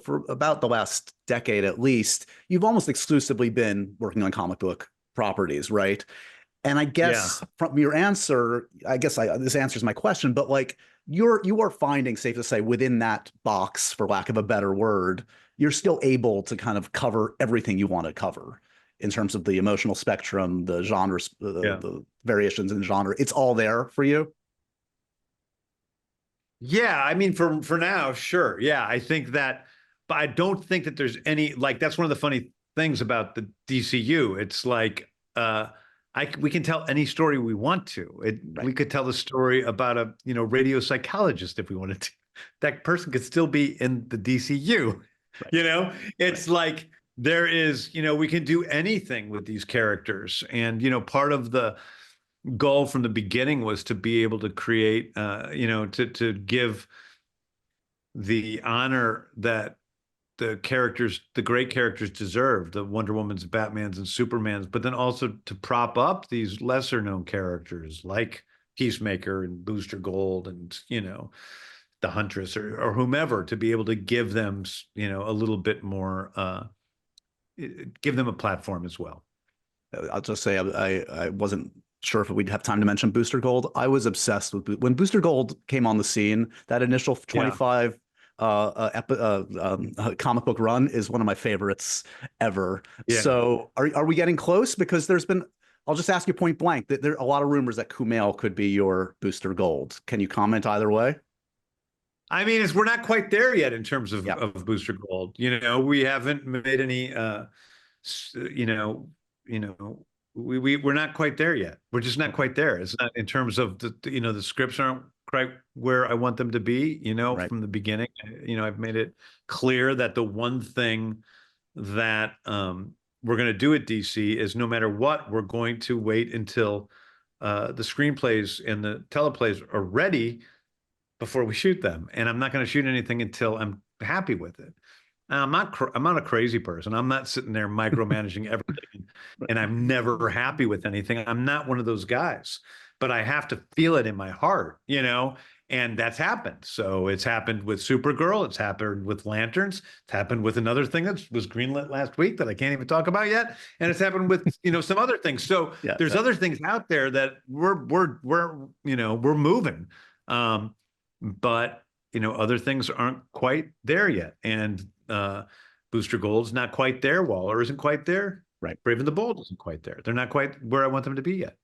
for about the last decade at least, you've almost exclusively been working on comic book properties, right? And I Yeah. guess from your answer, this answers my question, but like you are finding, safe to say, within that box, for lack of a better word, you're still able to kind of cover everything you want to cover in terms of the emotional spectrum, the genres, Yeah. the variations in genre. It's all there for you. Yeah, I mean, for now, sure. Yeah, I think that, but I don't think that there's any like that's one of the funny things about the DCU. It's like we can tell any story we want to. Right. We could tell the story about a radio psychologist if we wanted to. That person could still be in the DCU. Right. You know, Right. it's like there is, we can do anything with these characters, and part of the goal from the beginning was to be able to create, to give the honor that the great characters deserve, the Wonder Woman's, Batman's, and Superman's, but then also to prop up these lesser known characters like Peacemaker and Booster Gold and, the Huntress or whomever, to be able to give them, a little bit more, give them a platform as well. I'll just say I wasn't sure if we'd have time to mention Booster Gold. I was obsessed with when Booster Gold came on the scene. That initial Yeah. 25 comic book run is one of my favorites ever. Yeah. So are we getting close? Because there's been, I'll just ask you point blank, that there are a lot of rumors that Kumail could be your Booster Gold. Can you comment either way? I mean, we're not quite there yet in terms Yeah. of Booster Gold. We haven't made any you know, we're not quite there yet. We're just not Okay. quite there. It's not in terms of the scripts aren't quite where I want them to be, Right. from the beginning. I've made it clear that the one thing that we're going to do at DC is no matter what, we're going to wait until the screenplays and the teleplays are ready before we shoot them. And I'm not going to shoot anything until I'm happy with it. I'm not a crazy person. I'm not sitting there micromanaging everything, and I'm never happy with anything. I'm not one of those guys, but I have to feel it in my heart, and that's happened. So it's happened with Supergirl. It's happened with Lanterns. It's happened with another thing that was greenlit last week that I can't even talk about yet. And it's happened with, some other things. So Yeah. there's other things out there that we're moving. But other things aren't quite there yet. And Booster Gold's not quite there. Waller isn't quite there. Right. Brave and the Bold isn't quite there. They're not quite where I want them to be yet.